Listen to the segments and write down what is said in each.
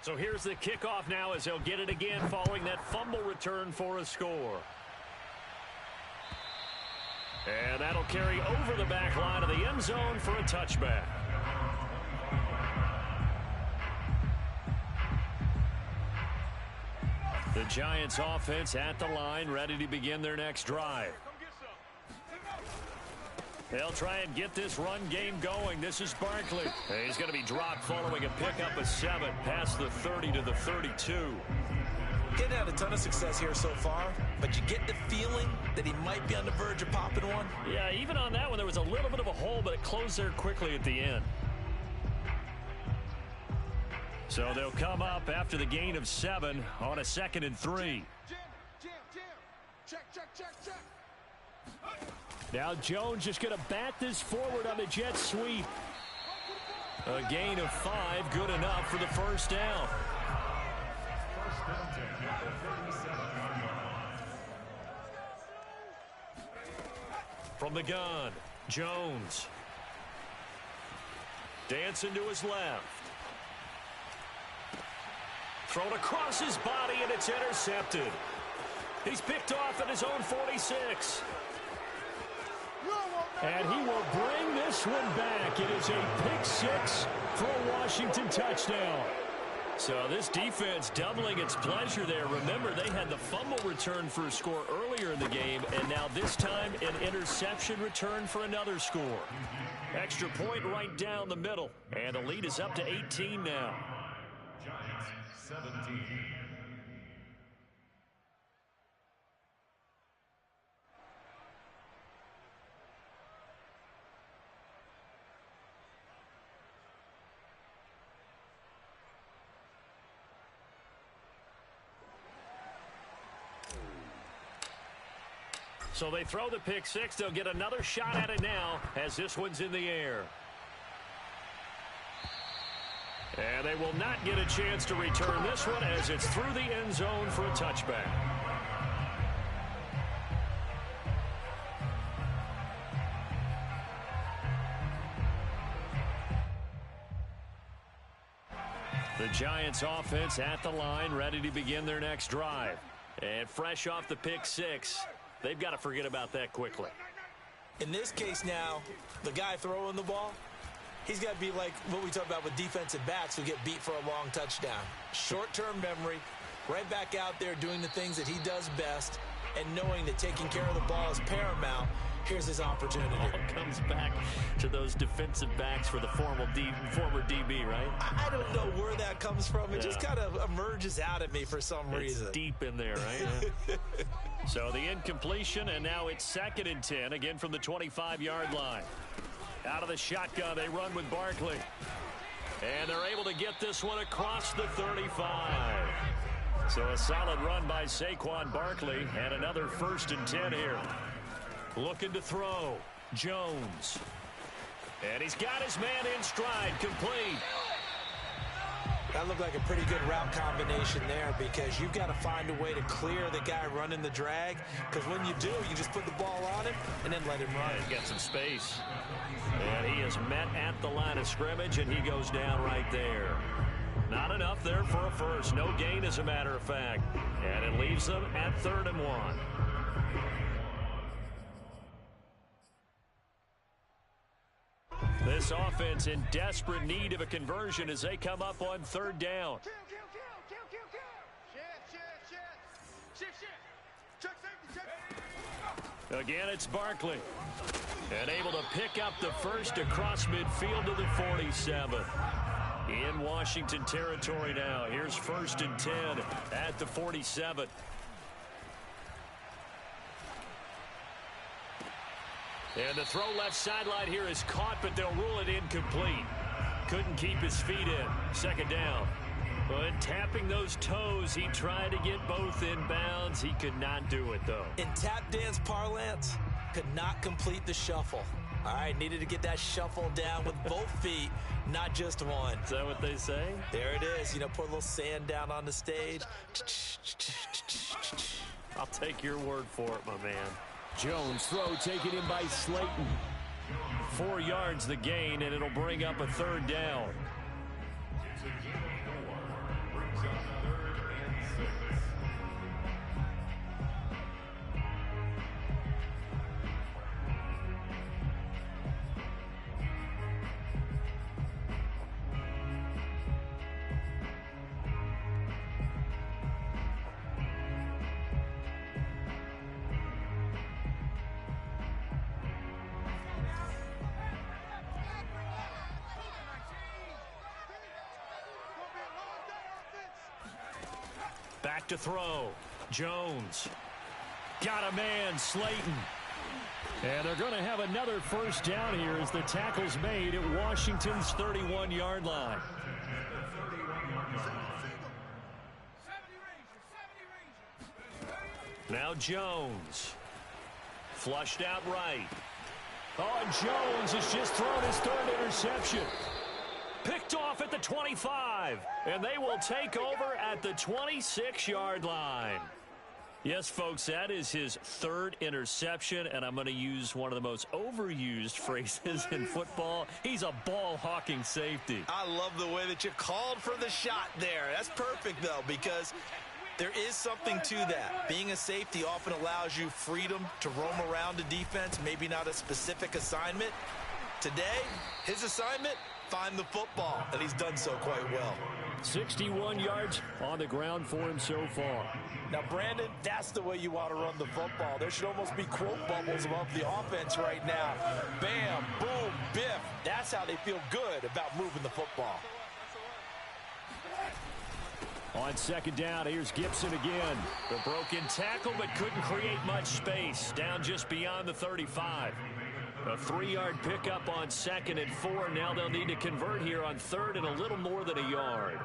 So here's the kickoff now as they'll get it again following that fumble return for a score. And that'll carry over the back line of the end zone for a touchback. The Giants offense at the line, ready to begin their next drive. They'll try and get this run game going. This is Barkley. He's going to be dropped following a pickup of 7 past the 30 to the 32. Getting had a ton of success here so far, but you get the feeling that he might be on the verge of popping one. Yeah, even on that one, there was a little bit of a hole, but it closed there quickly at the end. So they'll come up after the gain of 7 on a 2nd and 3. Check. Now Jones just going to bat this forward on the jet sweep. A gain of 5, good enough for the first down. From the gun, Jones. Dancing to his left. Thrown across his body, and it's intercepted. He's picked off at his own 46. And he will bring this one back. It is a pick 6 for a Washington touchdown. So this defense doubling its pleasure there. Remember, they had the fumble return for a score earlier in the game, and now this time an interception return for another score. Extra point right down the middle, and the lead is up to 18 now. Giants 17. So they throw the pick 6. They'll get another shot at it now as this one's in the air. And they will not get a chance to return this one as it's through the end zone for a touchback. The Giants offense at the line, ready to begin their next drive. And fresh off the pick 6, they've got to forget about that quickly. In this case now, the guy throwing the ball, he's got to be like what we talk about with defensive backs who get beat for a long touchdown. Short-term memory, right back out there doing the things that he does best, and knowing that taking care of the ball is paramount. Here's his opportunity. All comes back to those defensive backs for the former DB, right? I don't know where that comes from. It just kind of emerges out at me for some reason. It's deep in there, right? Yeah. So the incompletion, and now it's 2nd and 10, again from the 25-yard line. Out of the shotgun, they run with Barkley. And they're able to get this one across the 35. So a solid run by Saquon Barkley, and another 1st and 10 here. Looking to throw, Jones. And he's got his man in stride, complete. That looked like a pretty good route combination there because you've got to find a way to clear the guy running the drag, because when you do, you just put the ball on him and then let him run. Yeah, he's got some space. And he is met at the line of scrimmage, and he goes down right there. Not enough there for a first. No gain, as a matter of fact. And it leaves them at 3rd and 1. This offense in desperate need of a conversion as they come up on 3rd down. Again, it's Barkley. And able to pick up the first across midfield to the 47. In Washington territory now. Here's 1st and 10 at the 47. And the throw left sideline here is caught, but they'll rule it incomplete. Couldn't keep his feet in. 2nd down. But tapping those toes, he tried to get both in bounds. He could not do it, though. In tap dance parlance, could not complete the shuffle. All right, needed to get that shuffle down with both feet, not just one. Is that what they say? There it is. You know, put a little sand down on the stage. I'll take your word for it, my man. Jones throw taken in by Slayton. 4 yards the gain, and it'll bring up a 3rd down. Back to throw. Jones. Got a man, Slayton. And they're going to have another first down here as the tackle's made at Washington's 31-yard line. Now Jones. Flushed out right. Oh, and Jones has just thrown his third interception. Picked off at the 25. And they will take over at the 26-yard line. Yes, folks, that is his third interception, and I'm going to use one of the most overused phrases in football. He's a ball-hawking safety. I love the way that you called for the shot there. That's perfect, though, because there is something to that. Being a safety often allows you freedom to roam around the defense, maybe not a specific assignment. Today, his assignment, find the football, and he's done so quite well. 61 yards on the ground for him so far. Now, Brandon, that's the way you want to run the football. There should almost be quote bubbles above the offense right now. Bam, boom, biff. That's how they feel good about moving the football. On second down, here's Gibson again. The broken tackle, but couldn't create much space. Down just beyond the 35. A 3-yard pickup on 2nd and 4. Now they'll need to convert here on 3rd and a little more than a yard.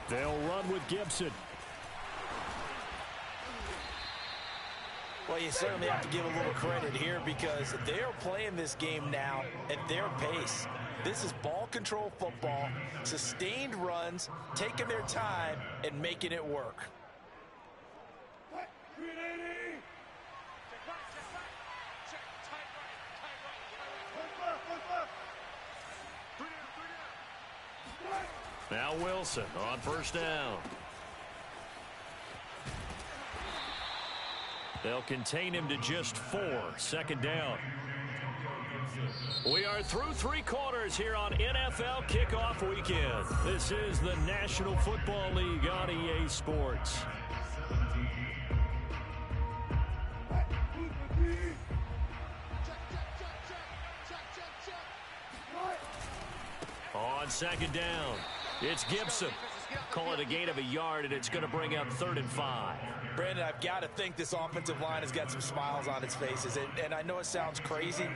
They'll run with Gibson. Well, you certainly have to give a little credit here because they're playing this game now at their pace. This is ball control football, sustained runs, taking their time and making it work. Now Wilson on first down. They'll contain him to just 4. 2nd down. We are through 3 quarters here on NFL Kickoff Weekend. This is the National Football League on EA Sports. On 2nd down, it's Gibson. Call it a gain of a yard, and it's going to bring up 3rd and 5. Brandon, I've got to think this offensive line has got some smiles on its faces. And I know it sounds crazy,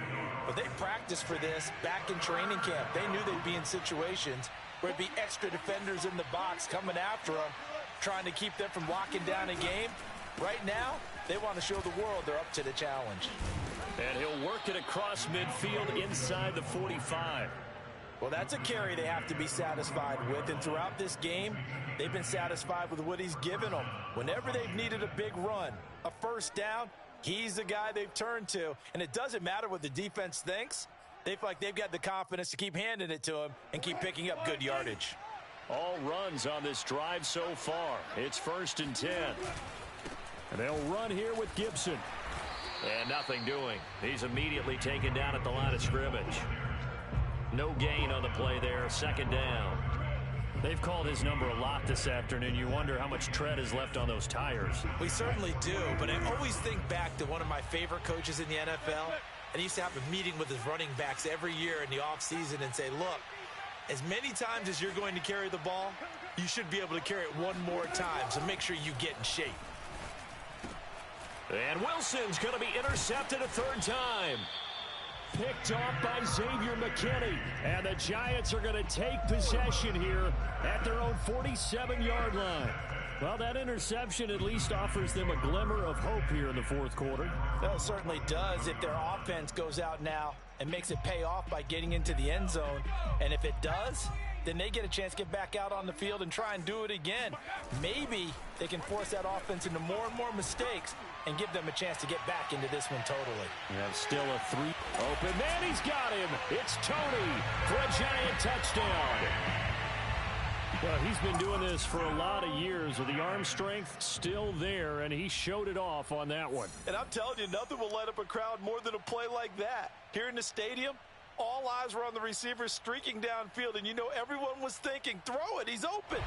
but they practiced for this back in training camp. They knew they'd be in situations where it'd be extra defenders in the box coming after them, trying to keep them from locking down a game. Right now, they want to show the world they're up to the challenge. And he'll work it across midfield inside the 45. Well, that's a carry they have to be satisfied with, and throughout this game, they've been satisfied with what he's given them. Whenever they've needed a big run, a first down, he's the guy they've turned to, and it doesn't matter what the defense thinks. They feel like they've got the confidence to keep handing it to him and keep picking up good yardage. All runs on this drive so far. It's 1st and 10. And they'll run here with Gibson. And nothing doing. He's immediately taken down at the line of scrimmage. No gain on the play there, 2nd down. They've called his number a lot this afternoon. You wonder how much tread is left on those tires. We certainly do, but I always think back to one of my favorite coaches in the NFL, and he used to have a meeting with his running backs every year in the offseason and say, look, as many times as you're going to carry the ball, you should be able to carry it one more time, so make sure you get in shape. And Wilson's going to be intercepted a 3rd time. Picked off by Xavier McKinney. And the Giants are going to take possession here at their own 47-yard line. Well, that interception at least offers them a glimmer of hope here in the 4th quarter. Well, it certainly does if their offense goes out now and makes it pay off by getting into the end zone. And if it does, then they get a chance to get back out on the field and try and do it again. Maybe they can force that offense into more and more mistakes and give them a chance to get back into this one totally. Yeah, still a 3. Open man, he's got him. It's Tony for a Giant touchdown. Well, he's been doing this for a lot of years with the arm strength still there, and he showed it off on that one. And I'm telling you, nothing will light up a crowd more than a play like that. Here in the stadium, all eyes were on the receiver streaking downfield, and you know everyone was thinking, throw it, he's open.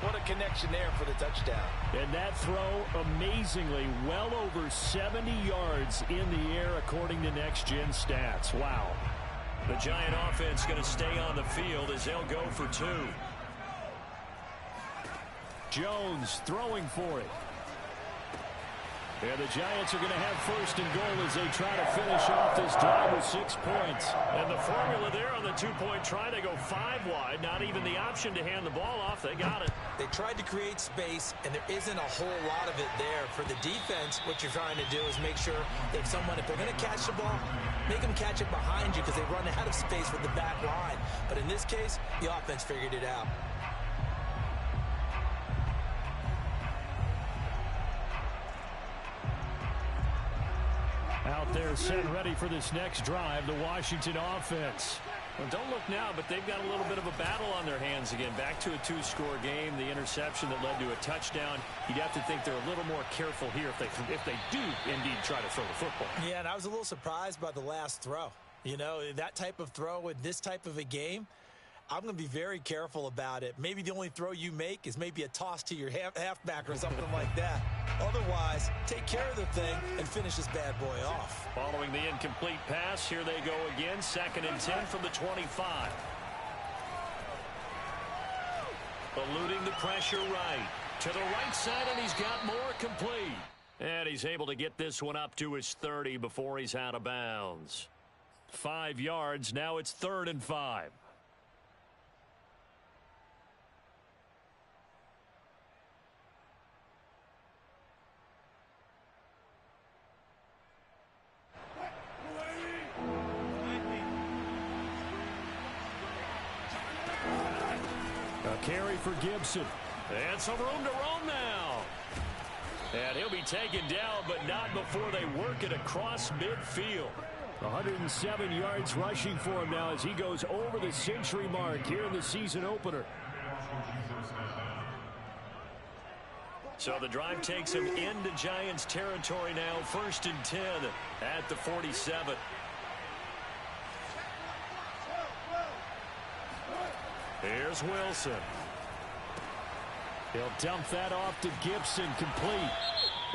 What a connection there for the touchdown. And that throw, amazingly, well over 70 yards in the air, according to Next Gen Stats. Wow. The Giant offense going to stay on the field as they'll go for 2. Jones throwing for it. And the Giants are going to have first and goal as they try to finish off this drive with 6 points. And the formula there on the 2-point try, they go 5 wide. Not even the option to hand the ball off. They got it. They tried to create space, and there isn't a whole lot of it there. For the defense, what you're trying to do is make sure that if they're going to catch the ball, make them catch it behind you because they run out of space with the back line. But in this case, the offense figured it out. Out there set ready for this next drive, the Washington offense. Well, don't look now, but they've got a little bit of a battle on their hands again. Back to a 2-score game, the interception that led to a touchdown. You'd have to think they're a little more careful here if they do indeed try to throw the football. Yeah, and I was a little surprised by the last throw. You know, that type of throw in this type of a game, I'm going to be very careful about it. Maybe the only throw you make is maybe a toss to your halfback or something like that. Otherwise, take care of the thing and finish this bad boy off. Following the incomplete pass, here they go again. 2nd and 10 from the 25. Eluding the pressure right. To the right side, and he's got more complete. And he's able to get this one up to his 30 before he's out of bounds. 5 yards. Now it's 3rd and 5. Carry for Gibson. And some room to roam now. And he'll be taken down, but not before they work it across midfield. 107 yards rushing for him now as he goes over the century mark here in the season opener. So the drive takes him into Giants territory now. 1st and 10 at the 47. Here's Wilson. He'll dump that off to Gibson, complete.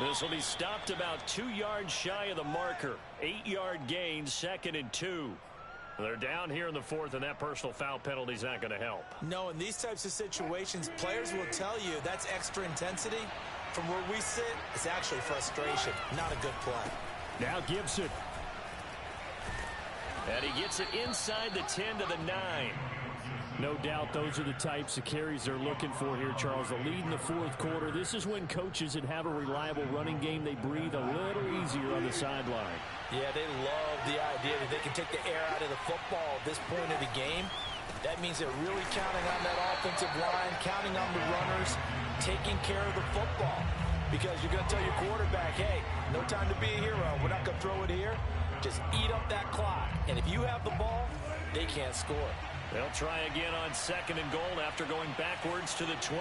This will be stopped about 2 yards shy of the marker. 8-yard gain, 2nd and 2. They're down here in the 4th, and that personal foul penalty is not going to help. No, in these types of situations, players will tell you that's extra intensity. From where we sit, it's actually frustration, not a good play. Now Gibson. And he gets it inside the 10 to the 9. No doubt those are the types of carries they're looking for here, Charles. The lead in the 4th quarter. This is when coaches that have a reliable running game, they breathe a little easier on the sideline. Yeah, they love the idea that they can take the air out of the football at this point of the game. That means they're really counting on that offensive line, counting on the runners, taking care of the football. Because you're going to tell your quarterback, hey, no time to be a hero. We're not going to throw it here. Just eat up that clock. And if you have the ball, they can't score. They'll try again on 2nd and goal after going backwards to the 12.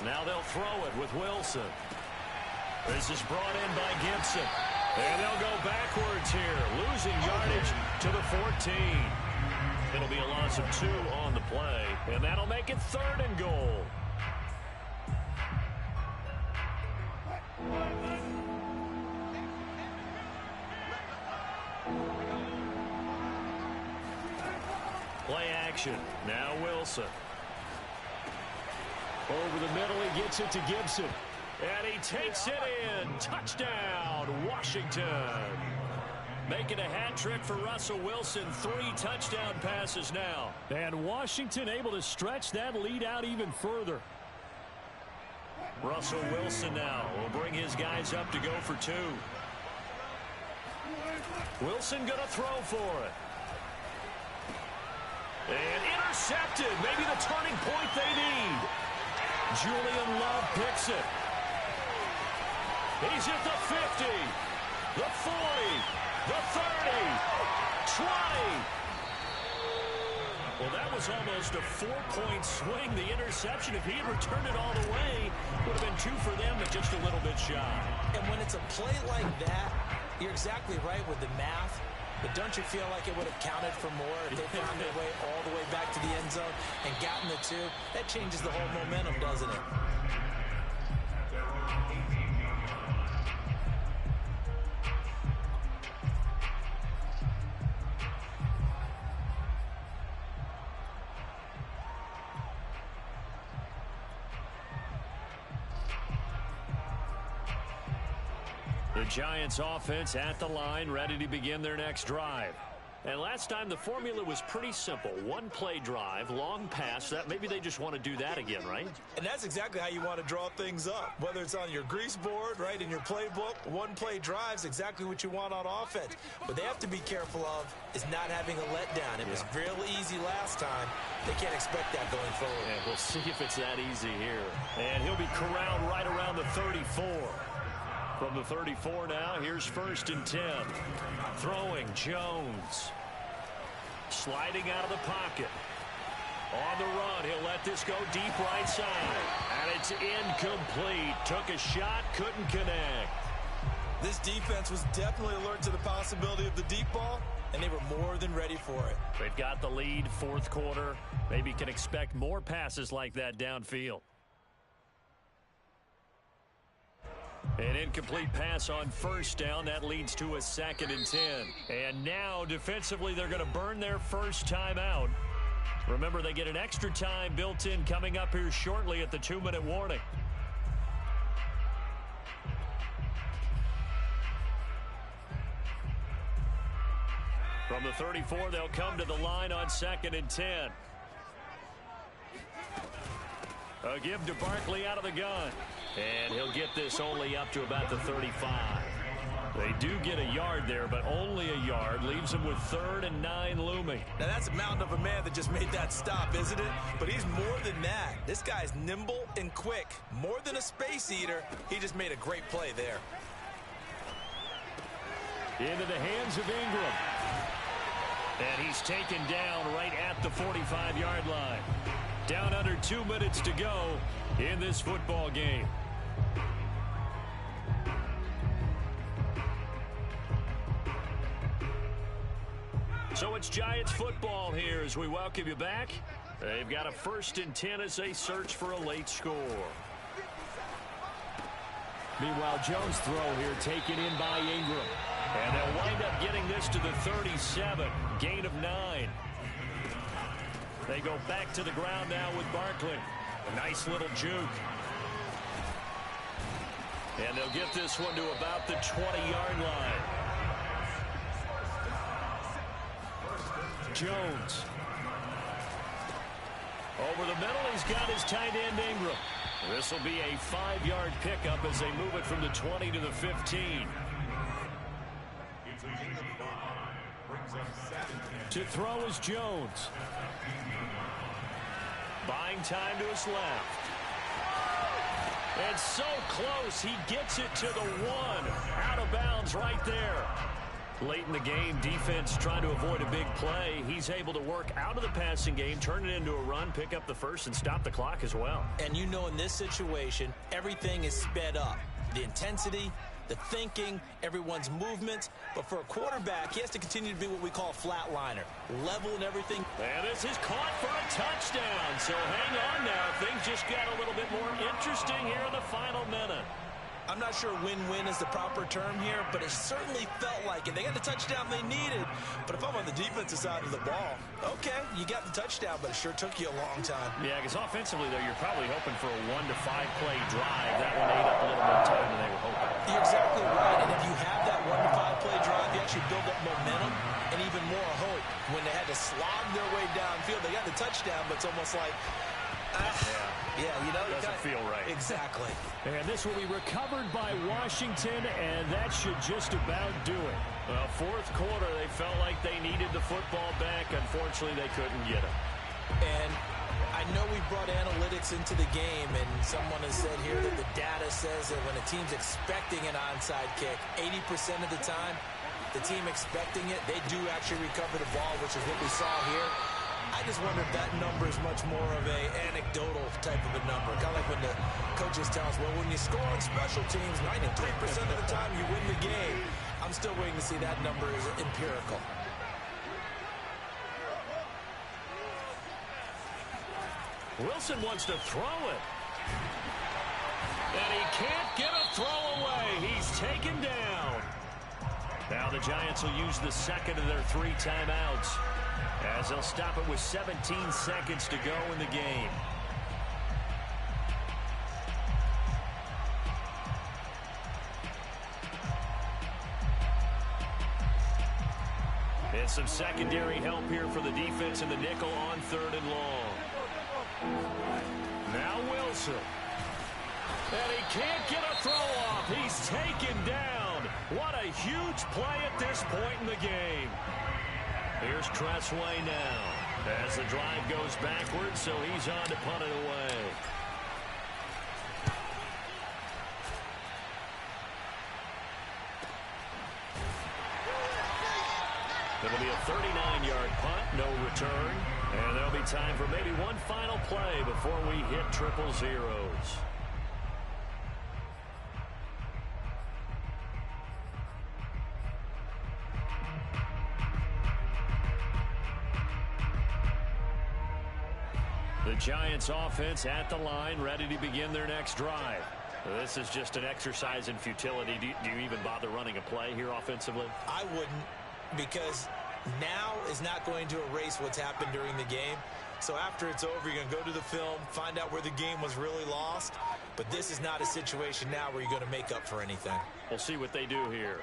Now they'll throw it with Wilson. This is brought in by Gibson. And they'll go backwards here, losing yardage to the 14. It'll be a loss of 2 on the play, and that'll make it 3rd and goal. Play action. Now Wilson. Over the middle, he gets it to Gibson. And he takes it in. Touchdown, Washington. Making a hat trick for Russell Wilson. 3 touchdown passes now. And Washington able to stretch that lead out even further. Russell Wilson now will bring his guys up to go for 2. Wilson going to throw for it. And intercepted. Maybe the turning point they need. Julian Love picks it. He's at the 50, the 40, the 30, 20. Well, that was almost a 4-point swing. The interception, if he had returned it all the way, would have been 2 for them, but just a little bit shy. And when it's a play like that, you're exactly right with the math. But don't you feel like it would have counted for more if they found their way all the way back to the end zone and gotten the 2? That changes the whole momentum, doesn't it? The Giants offense at the line, ready to begin their next drive. And last time the formula was pretty simple. One play drive, long pass. That maybe they just want to do that again, right? And that's exactly how you want to draw things up. Whether it's on your grease board, right, in your playbook, one play drive's exactly what you want on offense. What they have to be careful of is not having a letdown. It was real easy last time. They can't expect that going forward. And we'll see if it's that easy here. And he'll be corralled right around the 34. From the 34 now, here's 1st and 10. Throwing, Jones. Sliding out of the pocket. On the run, he'll let this go deep right side. And it's incomplete. Took a shot, couldn't connect. This defense was definitely alert to the possibility of the deep ball, and they were more than ready for it. They've got the lead, 4th quarter. Maybe can expect more passes like that downfield. An incomplete pass on 1st down. That leads to a 2nd and 10. And now, defensively, they're going to burn their first timeout. Remember, they get an extra time built in coming up here shortly at the 2-minute warning. From the 34, they'll come to the line on 2nd and 10. A give to Barkley out of the gun. And he'll get this only up to about the 35. They do get a yard there, but only a yard. Leaves him with 3rd and 9 looming. Now, that's a mountain of a man that just made that stop, isn't it? But he's more than that. This guy's nimble and quick. More than a space eater, he just made a great play there. Into the hands of Ingram. And he's taken down right at the 45-yard line. Down under 2 minutes to go in this football game. So it's Giants football here as we welcome you back. They've got a 1st and 10 as they search for a late score. Meanwhile, Jones' throw here taken in by Ingram. And they'll wind up getting this to the 37. Gain of 9. They go back to the ground now with Barkley. A nice little juke. And they'll get this one to about the 20-yard line. Jones. Over the middle, he's got his tight end Ingram. This will be a 5-yard pickup as they move it from the 20 to the 15. To throw is Jones. Buying time to his left. And so close, he gets it to the 1. Out of bounds right there. Late in the game, defense trying to avoid a big play. He's able to work out of the passing game, turn it into a run, pick up the first, and stop the clock as well. And you know in this situation, everything is sped up. The intensity, the thinking, everyone's movement. But for a quarterback, he has to continue to be what we call a flatliner. Level and everything. And this is caught for a touchdown. So hang on now. Things just got a little bit more interesting here in the final minute. I'm not sure win-win is the proper term here, but it certainly felt like it. They got the touchdown they needed, but if I'm on the defensive side of the ball, okay, you got the touchdown, but it sure took you a long time. Yeah, because offensively, though, you're probably hoping for a 1 to 5 play drive. That one ate up a little more time than they were hoping. You're exactly right, and if you have that 1 to 5 play drive, you actually build up momentum and even more hope. When they had to slog their way downfield, they got the touchdown, but it's almost like, yeah, you know, doesn't feel right. Exactly. And this will be recovered by Washington, and that should just about do it. Well, 4th quarter, they felt like they needed the football back. Unfortunately, they couldn't get it. And I know we brought analytics into the game, and someone has said here that the data says that when a team's expecting an onside kick, 80% of the time, the team expecting it, they do actually recover the ball, which is what we saw here. I just wonder if that number is much more of a anecdotal type of a number. Kind of like when the coaches tell us, well, when you score on special teams, 93% of the time you win the game. I'm still waiting to see that number is empirical. Wilson wants to throw it. And he can't get a throw away. He's taken down. Now the Giants will use the second of their 3 timeouts, as they'll stop it with 17 seconds to go in the game. And some secondary help here for the defense in the nickel on 3rd and long. Now Wilson. And he can't get a throw off. He's taken down. What a huge play at this point in the game. Here's Tressway now as the drive goes backwards, so he's on to punt it away. It'll be a 39-yard punt, no return. And there'll be time for maybe one final play before we hit 000. The Giants offense at the line, ready to begin their next drive. This is just an exercise in futility. Do you even bother running a play here offensively? I wouldn't, because now is not going to erase what's happened during the game. So after it's over, you're going to go to the film, find out where the game was really lost. But this is not a situation now where you're going to make up for anything. We'll see what they do here.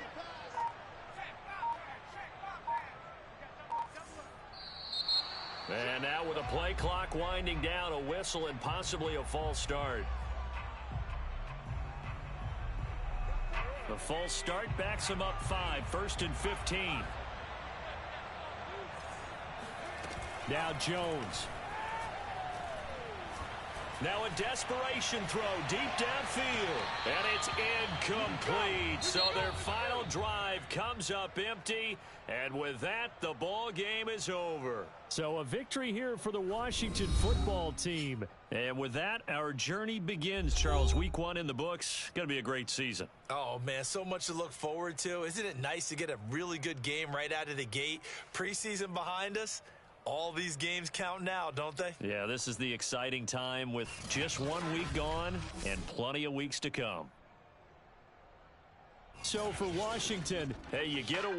And now with a play clock winding down, a whistle and possibly a false start. The false start backs him up 5, 1st and 15. Now Jones. Now a desperation throw deep downfield. And it's incomplete. So their final drive comes up empty. And with that, the ball game is over. So a victory here for the Washington football team. And with that, our journey begins, Charles. Week 1 in the books. Going to be a great season. Oh, man, so much to look forward to. Isn't it nice to get a really good game right out of the gate? Preseason behind us. All these games count now, don't they? Yeah, this is the exciting time with just 1 week gone and plenty of weeks to come. So for Washington, hey, you get a